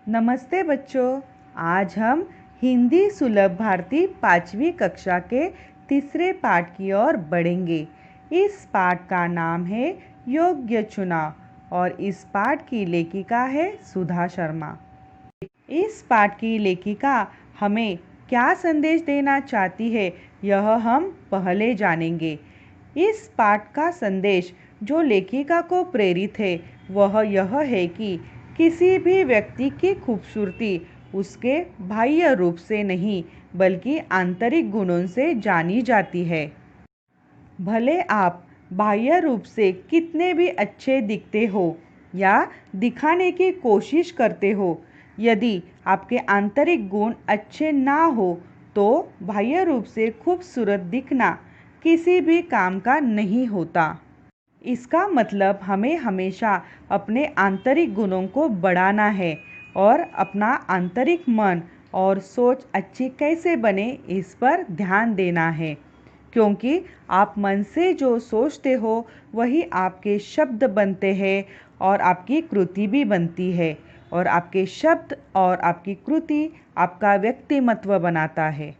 नमस्ते बच्चों। आज हम हिंदी सुलभ भारती 5वीं कक्षा के तीसरे पाठ की ओर बढ़ेंगे। इस पाठ का नाम है योग्य चुनाव और इस पाठ की लेखिका है सुधा शर्मा। इस पाठ की लेखिका हमें क्या संदेश देना चाहती है, यह हम पहले जानेंगे। इस पाठ का संदेश जो लेखिका को प्रेरित है वह यह है कि किसी भी व्यक्ति की खूबसूरती उसके बाह्य रूप से नहीं बल्कि आंतरिक गुणों से जानी जाती है। भले आप बाह्य रूप से कितने भी अच्छे दिखते हो या दिखाने की कोशिश करते हो, यदि आपके आंतरिक गुण अच्छे ना हो तो बाह्य रूप से खूबसूरत दिखना किसी भी काम का नहीं होता। इसका मतलब हमें हमेशा अपने आंतरिक गुणों को बढ़ाना है और अपना आंतरिक मन और सोच अच्छी कैसे बने इस पर ध्यान देना है, क्योंकि आप मन से जो सोचते हो वही आपके शब्द बनते हैं और आपकी कृति भी बनती है, और आपके शब्द और आपकी कृति आपका व्यक्तिमत्व बनाता है।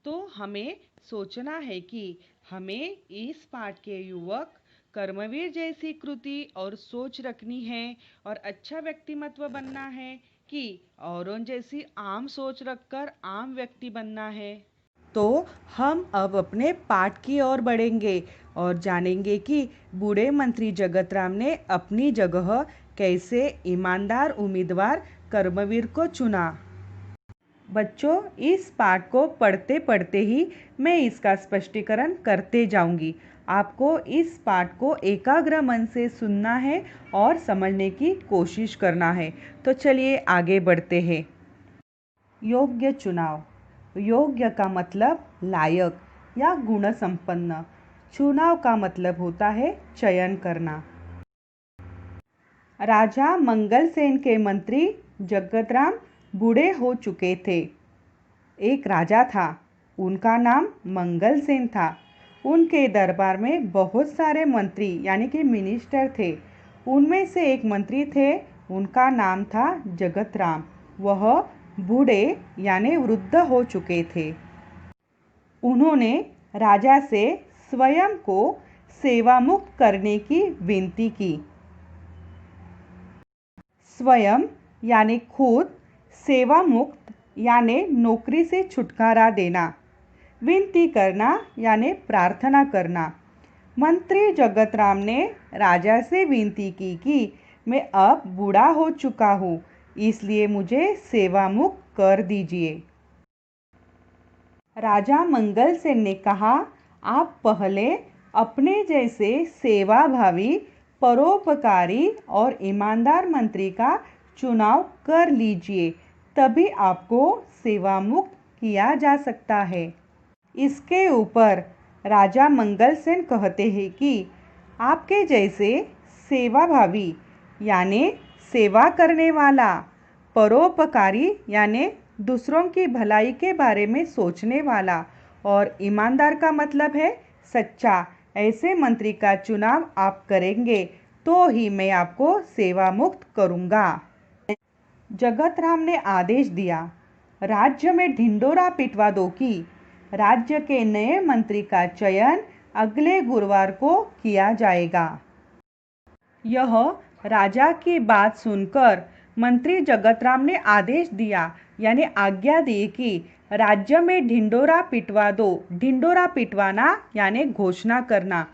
तो हमें सोचना है कि हमें इस पाठ के युवक कर्मवीर जैसी कृति और सोच रखनी है और अच्छा व्यक्तिमत्व बनना है कि औरों जैसी आम सोच रखकर आम व्यक्ति बनना है। तो हम अब अपने पाठ की ओर बढ़ेंगे और जानेंगे कि बूढ़े मंत्री जगत राम ने अपनी जगह कैसे ईमानदार उम्मीदवार कर्मवीर को चुना। बच्चों, इस पाठ को पढ़ते पढ़ते ही मैं इसका स्पष्टीकरण करते जाऊंगी। आपको इस पाठ को एकाग्र मन से सुनना है और समझने की कोशिश करना है। तो चलिए आगे बढ़ते हैं। योग्य चुनाव। योग्य का मतलब लायक या गुण संपन्न। चुनाव का मतलब होता है चयन करना। राजा मंगलसेन के मंत्री जगतराम बूढ़े हो चुके थे। एक राजा था, उनका नाम मंगलसेन था। उनके दरबार में बहुत सारे मंत्री यानी कि मिनिस्टर थे। उनमें से एक मंत्री थे, उनका नाम था जगतराम। वह बूढ़े यानी वृद्ध हो चुके थे। उन्होंने राजा से स्वयं को सेवामुक्त करने की विनती की। स्वयं यानी खुद, सेवा मुक्त यानी नौकरी से छुटकारा देना, विनती करना यानी प्रार्थना करना। मंत्री जगतराम ने राजा से विनती की कि मैं अब बूढ़ा हो चुका हूँ, इसलिए मुझे सेवा मुक्त कर दीजिए। राजा मंगलसेन ने कहा, आप पहले अपने जैसे सेवाभावी, परोपकारी और ईमानदार मंत्री का चुनाव कर लीजिए, तभी आपको सेवा मुक्त किया जा सकता है। इसके ऊपर राजा मंगलसेन कहते हैं कि आपके जैसे सेवाभावी यानी सेवा करने वाला, परोपकारी यानी दूसरों की भलाई के बारे में सोचने वाला, और ईमानदार का मतलब है सच्चा, ऐसे मंत्री का चुनाव आप करेंगे तो ही मैं आपको सेवा मुक्त करूंगा। जगतराम ने आदेश दिया, राज्य में ढिंडोरा पिटवा दो कि राज्य के नए मंत्री का चयन अगले गुरुवार को किया जाएगा। यह राजा की बात सुनकर मंत्री जगतराम ने आदेश दिया यानी आज्ञा दी कि राज्य में ढिंडोरा पिटवा दो। ढिंडोरा पिटवाना यानी घोषणा करना।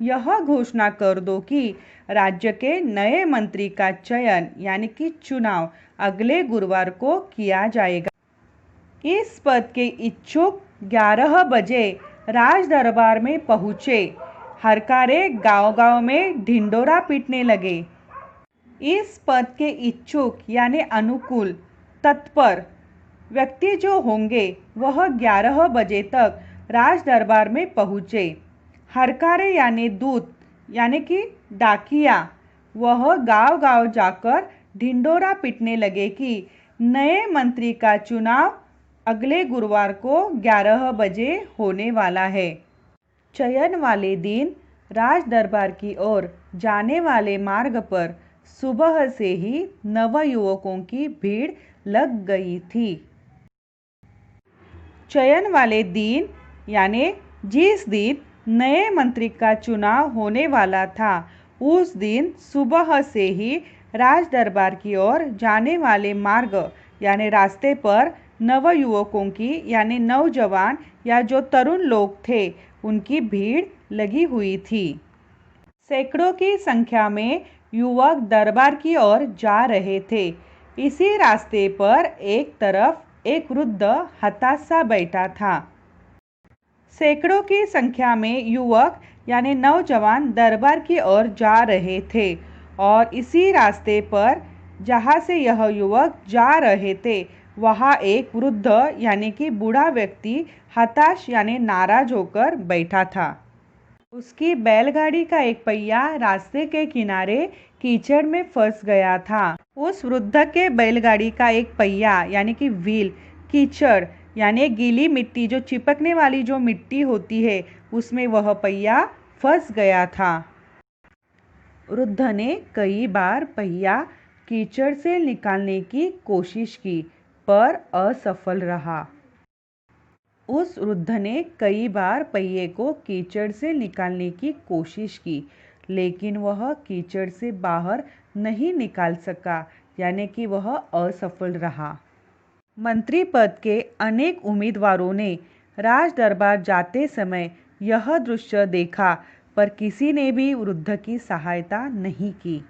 यह घोषणा कर दो कि राज्य के नए मंत्री का चयन यानी कि चुनाव अगले गुरुवार को किया जाएगा। इस पद के इच्छुक 11 बजे राज दरबार में पहुँचे। हरकारे गांव-गांव में ढिंडोरा पीटने लगे। इस पद के इच्छुक यानी अनुकूल, तत्पर व्यक्ति जो होंगे वह 11 बजे तक राज दरबार में पहुँचे। हरकारे यानी दूत यानी कि डाकिया, वह गांव-गांव जाकर ढिंडोरा पीटने लगे कि नए मंत्री का चुनाव अगले गुरुवार को 11 बजे होने वाला है। चयन वाले दिन राज दरबार की ओर जाने वाले मार्ग पर सुबह से ही नवयुवकों की भीड़ लग गई थी। चयन वाले दिन यानी जिस दिन नए मंत्री का चुनाव होने वाला था, उस दिन सुबह से ही राज दरबार की ओर जाने वाले मार्ग यानी रास्ते पर नवयुवकों की यानी नौजवान या जो तरुण लोग थे उनकी भीड़ लगी हुई थी। सैकड़ों की संख्या में युवक दरबार की ओर जा रहे थे। इसी रास्ते पर एक तरफ एक वृद्ध हताश सा बैठा था। सैकड़ों की संख्या में युवक यानी नौजवान दरबार की ओर जा रहे थे और इसी रास्ते पर जहाँ से यह युवक जा रहे थे वहाँ एक वृद्ध यानी कि बूढ़ा व्यक्ति हताश यानी नाराज होकर बैठा था। उसकी बैलगाड़ी का एक पहिया रास्ते के किनारे कीचड़ में फंस गया था। उस वृद्ध के बैलगाड़ी का एक पहिया यानी कि व्हील कीचड़ यानी गीली मिट्टी जो चिपकने वाली जो मिट्टी होती है उसमें वह पहिया फंस गया था। वृद्ध ने कई बार पहिया कीचड़ से निकालने की कोशिश की पर असफल रहा। उस वृद्ध ने कई बार पहिए को कीचड़ से निकालने की कोशिश की, लेकिन वह कीचड़ से बाहर नहीं निकाल सका यानी कि वह असफल रहा। मंत्री पद के अनेक उम्मीदवारों ने राज दरबार जाते समय यह दृश्य देखा पर किसी ने भी वृद्ध की सहायता नहीं की।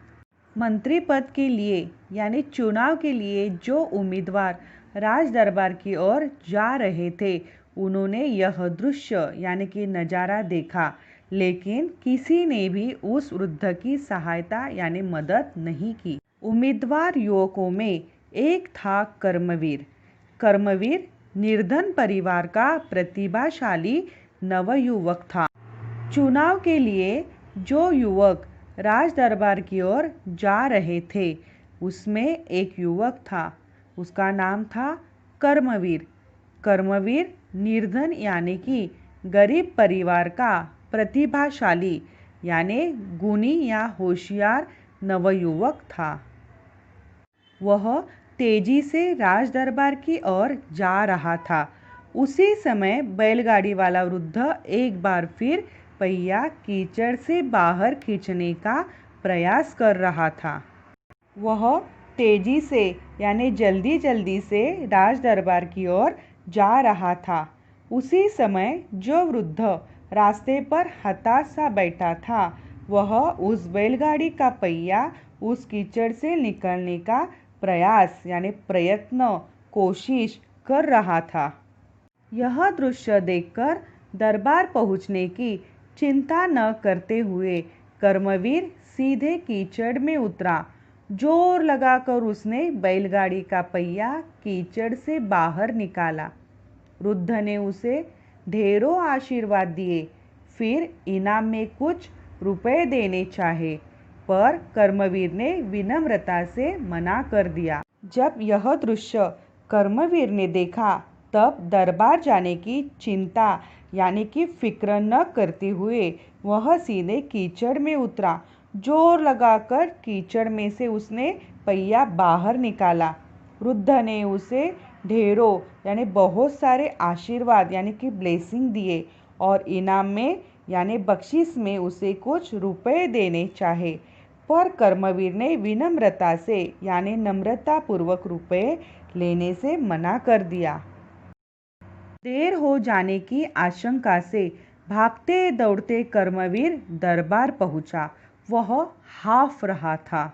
मंत्री पद के लिए यानी चुनाव के लिए जो उम्मीदवार राज दरबार की ओर जा रहे थे उन्होंने यह दृश्य यानी कि नज़ारा देखा, लेकिन किसी ने भी उस वृद्ध की सहायता यानी मदद नहीं की। उम्मीदवार युवकों में एक था कर्मवीर। कर्मवीर निर्धन परिवार का प्रतिभाशाली नवयुवक था। चुनाव के लिए जो युवक राज दरबार की ओर जा रहे थे उसमें एक युवक था, उसका नाम था कर्मवीर। कर्मवीर निर्धन यानी कि गरीब परिवार का प्रतिभाशाली यानी गुणी या होशियार नवयुवक था। वह तेजी से राज दरबार की ओर जा रहा था। उसी समय बैलगाड़ी वाला वृद्ध एक बार फिर पहिया कीचड़ से बाहर खींचने का प्रयास कर रहा था। वह तेजी से यानी जल्दी जल्दी से राज दरबार की ओर जा रहा था। उसी समय जो वृद्ध रास्ते पर हताश सा बैठा था वह उस बैलगाड़ी का पहिया उस कीचड़ से निकालने का प्रयास यानी प्रयत्न कोशिश कर रहा था। यह दृश्य देखकर दरबार पहुंचने की चिंता न करते हुए कर्मवीर सीधे कीचड़ में उतरा। जोर लगाकर उसने बैलगाड़ी का पहिया कीचड़ से बाहर निकाला। वृद्ध ने उसे ढेरों आशीर्वाद दिए, फिर इनाम में कुछ रुपए देने चाहे, पर कर्मवीर ने विनम्रता से मना कर दिया। जब यह दृश्य कर्मवीर ने देखा तब दरबार जाने की चिंता यानी कि फिक्र न करते हुए वह सीधे कीचड़ में उतरा। जोर लगाकर कीचड़ में से उसने पहिया बाहर निकाला। वृद्ध ने उसे ढेरों यानी बहुत सारे आशीर्वाद यानी कि ब्लेसिंग दिए और इनाम में यानी बख्शिश में उसे कुछ रुपए देने चाहे, पर कर्मवीर ने विनम्रता से यानी नम्रतापूर्वक रुपए लेने से मना कर दिया। देर हो जाने की आशंका से भागते दौड़ते कर्मवीर दरबार पहुंचा। वह हाफ रहा था।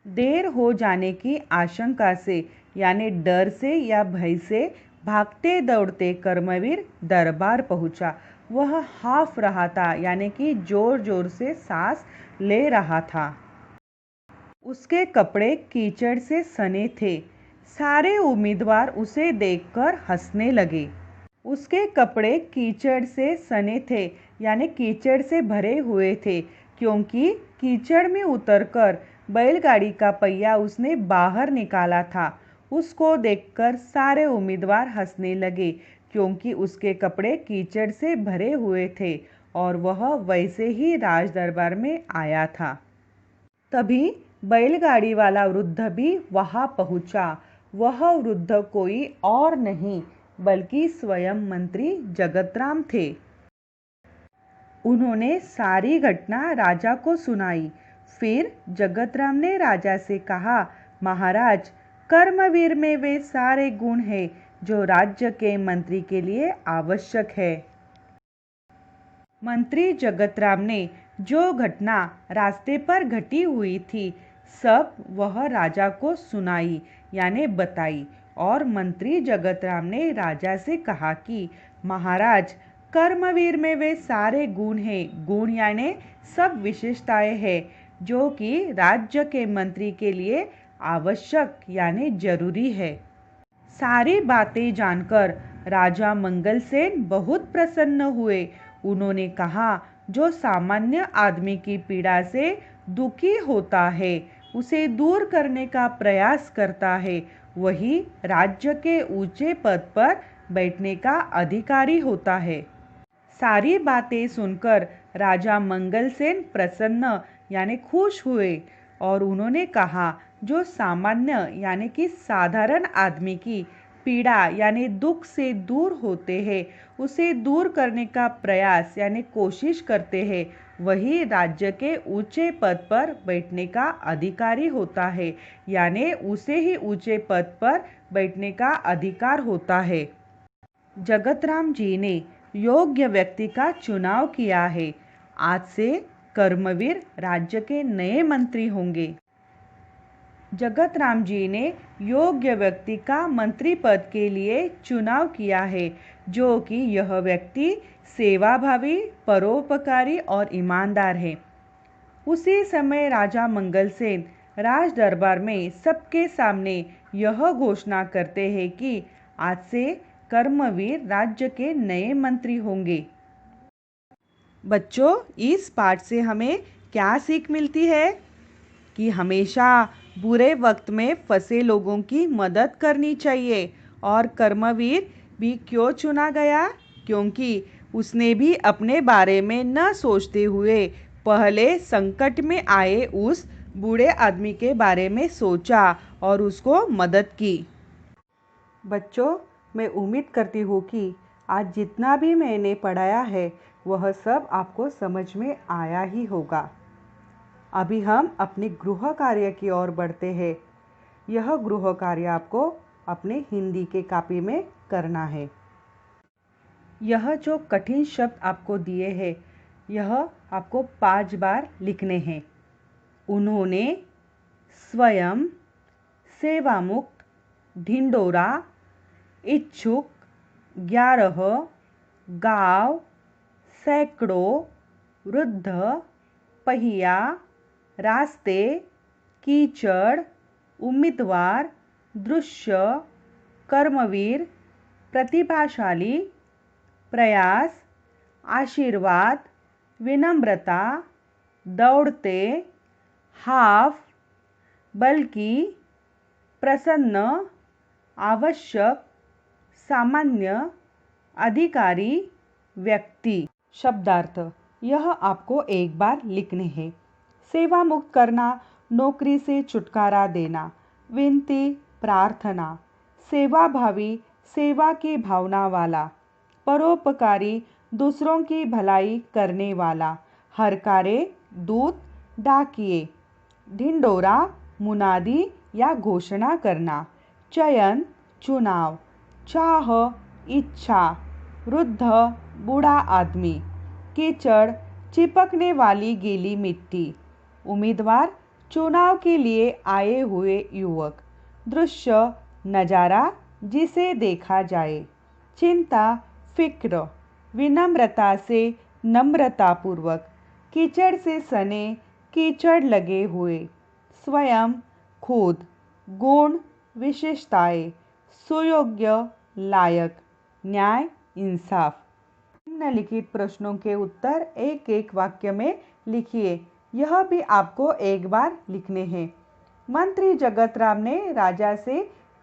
देर हो जाने की आशंका से यानी डर से या भय से भागते दौड़ते कर्मवीर दरबार पहुंचा। वह हाफ रहा था यानी कि जोर जोर से सांस ले रहा था। उसके कपड़े कीचड़ से सने थे। सारे उम्मीदवार उसे देखकर हंसने लगे। उसके कपड़े कीचड़ से सने थे यानी कीचड़ से भरे हुए थे, क्योंकि कीचड़ में उतरकर बैलगाड़ी का पहिया उसने बाहर निकाला था। उसको देखकर सारे उम्मीदवार हंसने लगे, क्योंकि उसके कपड़े कीचड़ से भरे हुए थे और वह वैसे ही राज दरबार में आया था। तभी बैलगाड़ी वाला वृद्ध भी वहां पहुंचा। वह वृद्ध कोई और नहीं बल्कि स्वयं मंत्री जगतराम थे। उन्होंने सारी घटना राजा को सुनाई। फिर जगतराम ने राजा से कहा, महाराज, कर्मवीर में वे सारे गुण हैं जो राज्य के मंत्री के लिए आवश्यक है। मंत्री जगतराम ने जो घटना रास्ते पर घटी हुई थी सब वह राजा को सुनाई यानी बताई। और मंत्री जगतराम ने राजा से कहा कि महाराज, कर्मवीर में वे सारे गुण हैं, गुण यानी सब विशेषताएं हैं जो कि राज्य के मंत्री के लिए आवश्यक यानी जरूरी है। सारी बातें जानकर राजा मंगलसेन बहुत प्रसन्न हुए। उन्होंने कहा, जो सामान्य आदमी की पीड़ा से दुखी होता है, उसे दूर करने का प्रयास करता है, वही राज्य के ऊंचे पद पर बैठने का अधिकारी होता है। सारी बातें सुनकर राजा मंगलसेन प्रसन्न यानी खुश हुए और उन्होंने कहा, जो सामान्य यानी कि साधारण आदमी की पीड़ा यानी दुख से दूर होते हैं, उसे दूर करने का प्रयास यानी कोशिश करते हैं, वही राज्य के ऊंचे पद पर बैठने का अधिकारी होता है यानी उसे ही ऊंचे पद पर बैठने का अधिकार होता है। जगतराम जी ने योग्य व्यक्ति का चुनाव किया है। आज से कर्मवीर राज्य के नए मंत्री होंगे। जगतराम जी ने योग्य व्यक्ति का मंत्री पद के लिए चुनाव किया है, जो कि यह व्यक्ति सेवाभावी, परोपकारी और ईमानदार है। उसी समय राजा मंगलसेन राज दरबार में सबके सामने यह घोषणा करते हैं कि आज से कर्मवीर राज्य के नए मंत्री होंगे। बच्चों, इस पाठ से हमें क्या सीख मिलती है कि हमेशा बुरे वक्त में फंसे लोगों की मदद करनी चाहिए। और कर्मवीर भी क्यों चुना गया? क्योंकि उसने भी अपने बारे में न सोचते हुए पहले संकट में आए उस बूढ़े आदमी के बारे में सोचा और उसको मदद की। बच्चों, मैं उम्मीद करती हूँ कि आज जितना भी मैंने पढ़ाया है वह सब आपको समझ में आया ही होगा। अभी हम अपने गृह कार्य की ओर बढ़ते हैं। यह गृह कार्य आपको अपने हिंदी के कॉपी में करना है। यह जो कठिन शब्द आपको दिए हैं, यह आपको 5 बार लिखने हैं। उन्होंने, स्वयं, सेवामुक्त, ढिंडोरा, इच्छुक, 11, गांव, सैकड़ों, वृद्ध, पहिया, रास्ते, कीचड़, उम्मीदवार, दृश्य, कर्मवीर, प्रतिभाशाली, प्रयास, आशीर्वाद, विनम्रता, दौड़ते, हाफ, बल्कि, प्रसन्न, आवश्यक, सामान्य, अधिकारी, व्यक्ति। शब्दार्थ यह आपको एक बार लिखने हैं। सेवा मुक्त करना, नौकरी से छुटकारा देना। विनती, प्रार्थना। सेवाभावी, सेवा की भावना वाला। परोपकारी, दूसरों की भलाई करने वाला। हरकारे, दूत, डाकिए। ढिंडोरा, मुनादी या घोषणा करना। चयन, चुनाव। चाह, इच्छा। वृद्ध, बूढ़ा आदमी। कीचड़, चिपकने वाली गीली मिट्टी। उम्मीदवार, चुनाव के लिए आए हुए युवक। दृश्य, नज़ारा जिसे देखा जाए। चिंता, फिक्र। विनम्रता से, नम्रतापूर्वक। कीचड़ से सने, कीचड़ लगे हुए। स्वयं, खुद। गुण, विशेषताएं। सुयोग्य, लायक। न्याय, इंसाफ। निम्नलिखित प्रश्नों के उत्तर एक एक वाक्य में लिखिए। यह भी आपको एक बार लिखने हैं। मंत्री जगतराम ने राजा से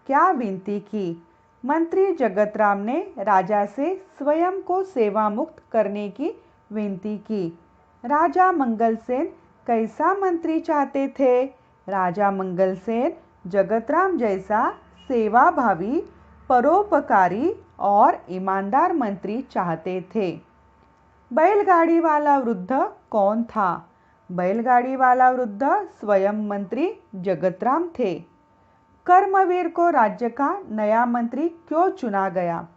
क्या विनती की? मंत्री जगतराम ने राजा से स्वयं को सेवा मुक्त करने की विनती की। राजा मंगलसेन कैसा मंत्री चाहते थे? राजा मंगलसेन जगतराम जैसा सेवाभावी, परोपकारी और ईमानदार मंत्री चाहते थे। बैलगाड़ी वाला वृद्ध कौन था? बैलगाड़ी वाला वृद्ध स्वयं मंत्री जगतराम थे। कर्मवीर को राज्य का नया मंत्री क्यों चुना गया?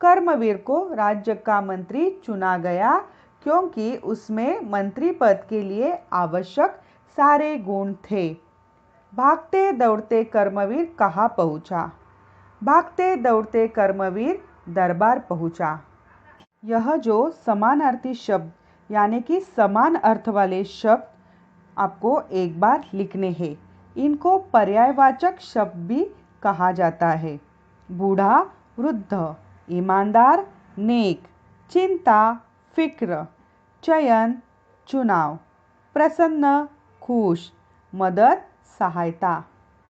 कर्मवीर को राज्य का मंत्री चुना गया क्योंकि उसमें मंत्री पद के लिए आवश्यक सारे गुण थे। भागते दौड़ते कर्मवीर कहाँ पहुँचा? भागते दौड़ते कर्मवीर दरबार पहुँचा। यह जो समानार्थी शब्द यानी कि समान अर्थ वाले शब्द आपको एक बार लिखने हैं। इनको पर्यायवाचक शब्द भी कहा जाता है। बूढ़ा, वृद्ध, ईमानदार, नेक, चिंता, फिक्र, चयन, चुनाव, प्रसन्न, खुश, मदद, सहायता।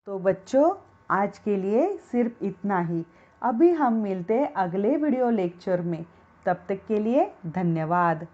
तो बच्चों, आज के लिए सिर्फ इतना ही। अभी हम मिलते हैं अगले वीडियो लेक्चर में। तब तक के लिए धन्यवाद।